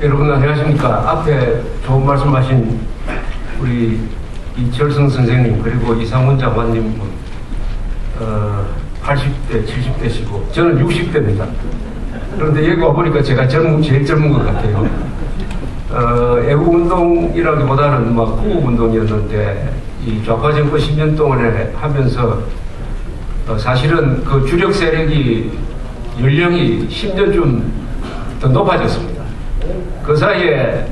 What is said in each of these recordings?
여러분 안녕하십니까. 앞에 좋은 말씀하신 우리 이철성 선생님 그리고 이상훈 장관님은 80대, 70대시고 저는 60대입니다. 그런데 여기 와보니까 제가 제일 젊은 것 같아요. 애국운동이라기보다는 막 구국운동이었는데 이 좌파 정권 10년 동안에 하면서 사실은 그 주력 세력이 연령이 10년쯤 더 높아졌습니다. 그 사이에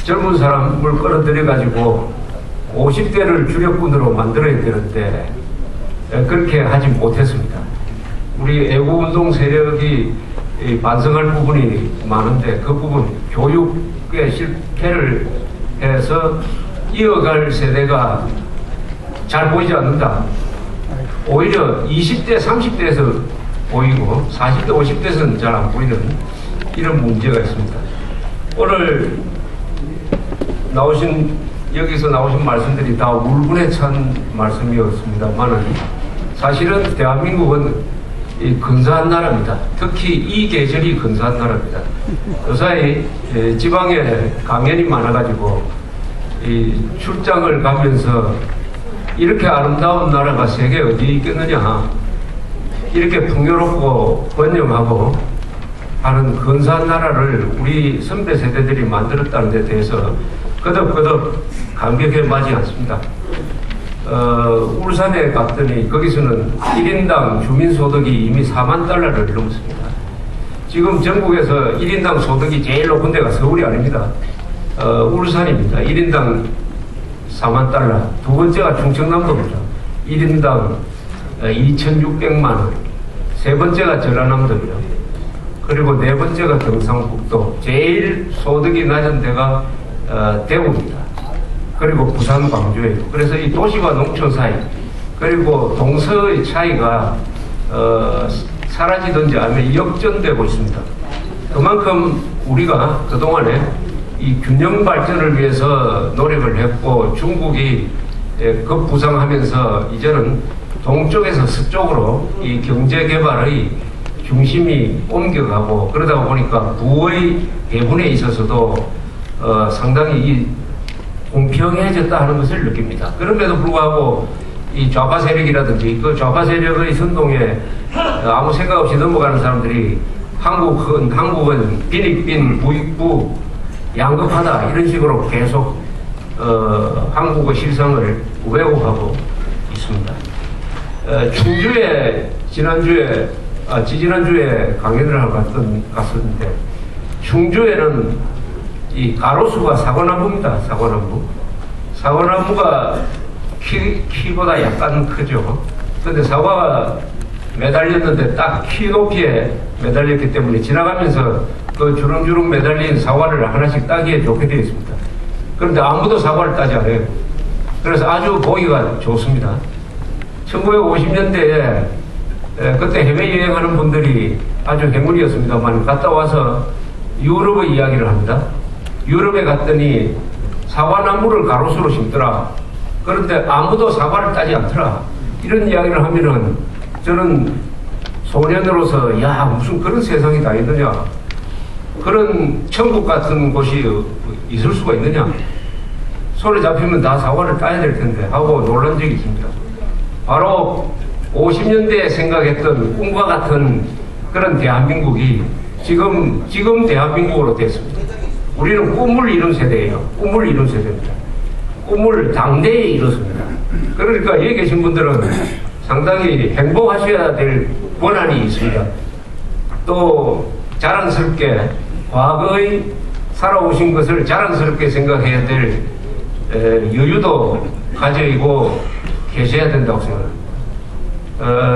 젊은 사람을 끌어들여 가지고 50대를 주력군으로 만들어야 되는데 그렇게 하지 못했습니다. 우리 애국운동 세력이 반성할 부분이 많은데 그 부분 교육에 실패를 해서 이어갈 세대가 잘 보이지 않는다. 오히려 20대, 30대에서 보이고 40대, 50대에서는 잘 안 보이는 이런 문제가 있습니다. 오늘 여기서 나오신 말씀들이 다 울분에 찬 말씀이었습니다만은 사실은 대한민국은 근사한 나라입니다. 특히 이 계절이 근사한 나라입니다. 요사이 지방에 강연이 많아가지고 출장을 가면서 이렇게 아름다운 나라가 세계에 어디 있겠느냐, 이렇게 풍요롭고 번영하고 하는 근사한 나라를 우리 선배 세대들이 만들었다는 데 대해서 거듭거듭 감격에 맞지 않습니다. 울산에 갔더니 거기서는 1인당 주민소득이 이미 4만 달러를 넘습니다. 지금 전국에서 1인당 소득이 제일 높은 데가 서울이 아닙니다. 울산입니다. 1인당 4만 달러. 두 번째가 충청남도입니다. 1인당 2,600만 원. 세 번째가 전라남도입니다. 그리고 네 번째가 경상북도. 제일 소득이 낮은 데가 대구입니다. 그리고 부산, 광주예요. 그래서 이 도시와 농촌 사이, 그리고 동서의 차이가 사라지든지 아니면 역전되고 있습니다. 그만큼 우리가 그동안에 이 균형 발전을 위해서 노력을 했고, 중국이 급부상하면서 이제는 동쪽에서 서쪽으로 이 경제 개발의 중심이 옮겨가고, 그러다 보니까 부의 배분에 있어서도 상당히 이 공평해졌다 하는 것을 느낍니다. 그럼에도 불구하고 이 좌파 세력이라든지 그 좌파 세력의 선동에 아무 생각 없이 넘어가는 사람들이 한국은 빈익빈 부익부 양극하다 이런 식으로 계속 한국의 실상을 왜곡하고 있습니다. 충주에 지지난주에 강연을 하러 갔었는데, 충주에는 이 가로수가 사과나무입니다. 사과나무가 키보다 약간 크죠. 근데 사과가 매달렸는데 딱 키 높이에 매달렸기 때문에 지나가면서 그 주렁주렁 매달린 사과를 하나씩 따기에 좋게 되어 있습니다. 그런데 아무도 사과를 따지 않아요. 그래서 아주 보기가 좋습니다. 1950년대에 그때 해외여행하는 분들이 아주 행운이었습니다만 갔다 와서 유럽의 이야기를 합니다. 유럽에 갔더니 사과나무를 가로수로 심더라. 그런데 아무도 사과를 따지 않더라. 이런 이야기를 하면은 저는 소년으로서 야, 무슨 그런 세상이 다 있느냐, 그런 천국 같은 곳이 있을 수가 있느냐, 손에 잡히면 다 사과를 따야 될 텐데 하고 놀란 적이 있습니다. 바로 50년대에 생각했던 꿈과 같은 그런 대한민국이 지금 대한민국으로 됐습니다. 우리는 꿈을 이룬 세대예요. 꿈을 이룬 세대입니다. 꿈을 당대에 이뤘습니다. 그러니까 여기 계신 분들은 상당히 행복하셔야 될 권한이 있습니다. 또 자랑스럽게 과거의 살아오신 것을 자랑스럽게 생각해야 될 여유도 가지고 계셔야 된다고 생각합니다.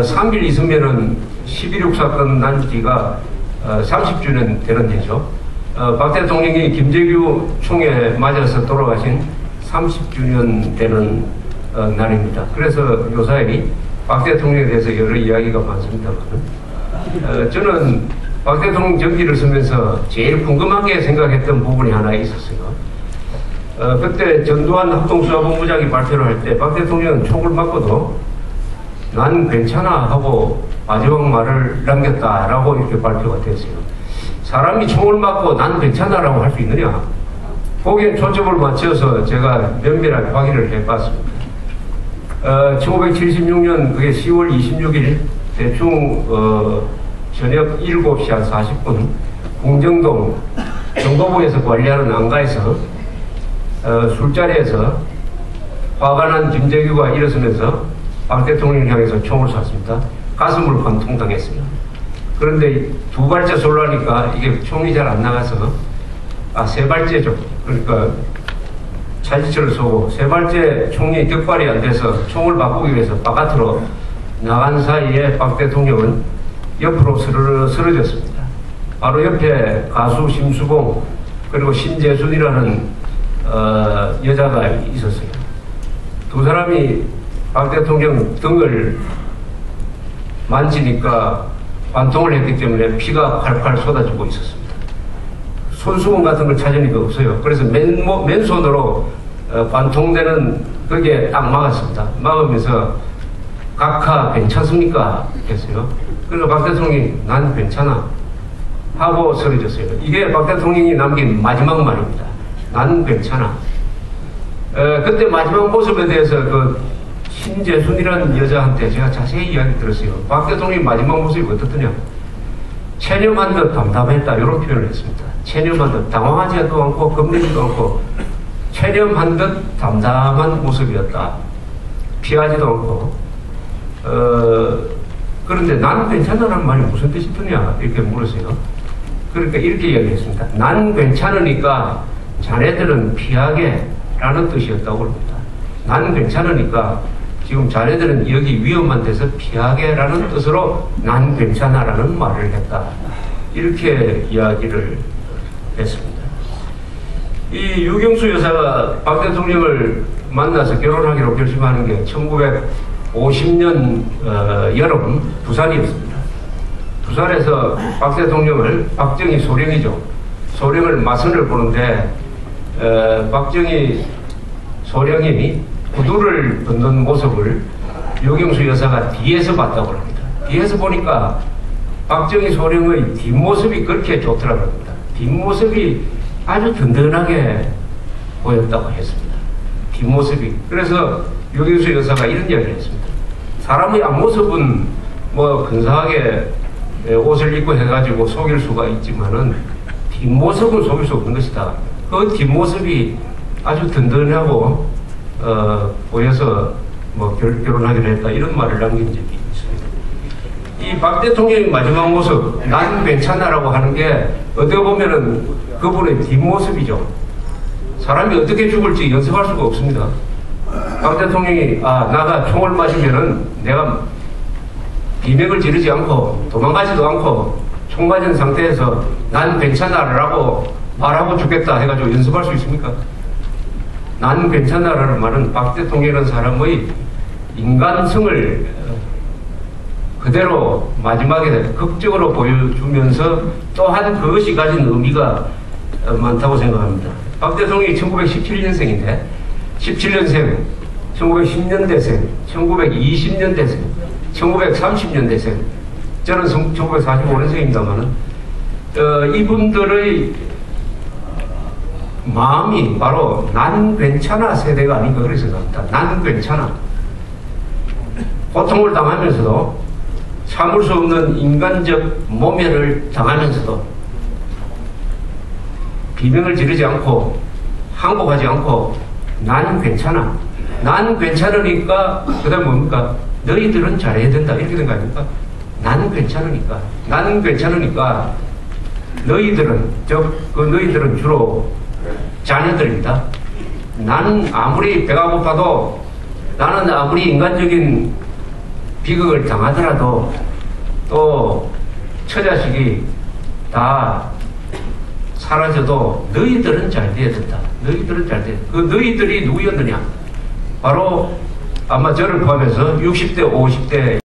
3일 있으면은 11.6 사건 난 지가 30주년 되는 해죠. 박 대통령이 김재규 총에 맞아서 돌아가신 30주년 되는 날입니다. 그래서 요사이 박 대통령에 대해서 여러 이야기가 많습니다만, 저는 박 대통령 전기를 쓰면서 제일 궁금하게 생각했던 부분이 하나 있었어요. 그때 전두환 합동수사본부장이 발표를 할 때 박 대통령은 총을 맞고도 난 괜찮아 하고 마지막 말을 남겼다라고 이렇게 발표가 됐어요. 사람이 총을 맞고 난 괜찮아라고 할 수 있느냐? 거기에 초점을 맞춰서 제가 면밀하게 확인을 해봤습니다. 1976년 그게 10월 26일 대충 저녁 7시 한 40분 공정동 정보부에서 관리하는 안가에서 술자리에서 화가 난 김재규가 일어서면서 박 대통령을 향해서 총을 쐈습니다. 가슴을 관통당했어요. 그런데 두 발째 쏠라니까 이게 총이 잘 안 나가서 세 발째죠. 그러니까 차지철을 쏘고 세 발째 총이 격발이 안 돼서 총을 바꾸기 위해서 바깥으로 나간 사이에 박 대통령은 옆으로 쓰러졌습니다. 바로 옆에 가수 심수봉 그리고 신재순이라는 여자가 있었어요. 두 사람이 박 대통령 등을 만지니까 관통을 했기 때문에 피가 활활 쏟아지고 있었습니다. 손수건 같은 걸 찾으니까 없어요. 그래서 맨손으로 관통되는 그게 딱 막았습니다. 막으면서 각하 괜찮습니까? 했어요. 그래서 박 대통령이 난 괜찮아 하고 쓰러졌어요. 이게 박 대통령이 남긴 마지막 말입니다. 난 괜찮아. 그때 마지막 모습에 대해서 그 신재순이라는 여자한테 제가 자세히 이야기 들었어요. 박 대통령이 마지막 모습이 어떻더냐? 체념한 듯 담담했다 이런 표현을 했습니다. 체념한 듯 당황하지도 않고 겁내지도 않고 체념한 듯 담담한 모습이었다. 피하지도 않고 그런데 난 괜찮다는 말이 무슨 뜻이더냐 이렇게 물었어요. 그러니까 이렇게 이야기했습니다. 난 괜찮으니까 자네들은 피하게 라는 뜻이었다고 합니다. 난 괜찮으니까 지금 자네들은 여기 위험한 데서 피하게 라는 뜻으로 난 괜찮아 라는 말을 했다. 이렇게 이야기를 했습니다. 이 유경수 여사가 박 대통령을 만나서 결혼하기로 결심하는 게 1950년 여름 부산이었습니다. 부산에서 박 대통령을 박정희 소령이죠. 소령을 맞선을 보는데 박정희 소령이 구두를 벗는 모습을 유경수 여사가 뒤에서 봤다고 합니다. 뒤에서 보니까 박정희 소령의 뒷모습이 그렇게 좋더라고 합니다. 뒷모습이 아주 든든하게 보였다고 했습니다. 뒷모습이. 그래서 유경수 여사가 이런 이야기를 했습니다. 사람의 앞모습은 뭐 근사하게 옷을 입고 해가지고 속일 수가 있지만은 뒷모습은 속일 수 없는 것이다. 그 뒷모습이 아주 든든하고 보여서 뭐 결혼하기로 했다 이런 말을 남긴 적이 있습니다. 이 박 대통령의 마지막 모습 난 괜찮아라고 하는 게 어떻게 보면은 그분의 뒷모습이죠. 사람이 어떻게 죽을지 연습할 수가 없습니다. 박 대통령이 나가 총을 맞으면은 내가 비명을 지르지 않고 도망가지도 않고 총 맞은 상태에서 난 괜찮아라고 말하고 죽겠다 해가지고 연습할 수 있습니까? 난 괜찮아라는 말은 박 대통령이라는 사람의 인간성을 그대로 마지막에 극적으로 보여주면서 또한 그것이 가진 의미가 많다고 생각합니다. 박 대통령이 1917년생인데 17년생, 1910년대생, 1920년대생, 1930년대생 저는 1945년생입니다만은 이분들의 마음이 바로 난 괜찮아 세대가 아닌가 그렇게 생각합니다. 난 괜찮아. 고통을 당하면서도 참을 수 없는 인간적 모멸을 당하면서도 비명을 지르지 않고 항복하지 않고 난 괜찮아. 난 괜찮으니까 그 다음 뭡니까? 너희들은 잘해야 된다 이렇게 된 거 아닙니까? 난 괜찮으니까. 나는 괜찮으니까 너희들은 너희들은 주로 자녀들입니다. 나는 아무리 배가 고파도 나는 아무리 인간적인 비극을 당하더라도 또 처자식이 다 사라져도 너희들은 잘 돼야 된다. 너희들은 잘 돼야 된다. 그 너희들이 누구였느냐? 바로 아마 저를 포함해서 60대, 50대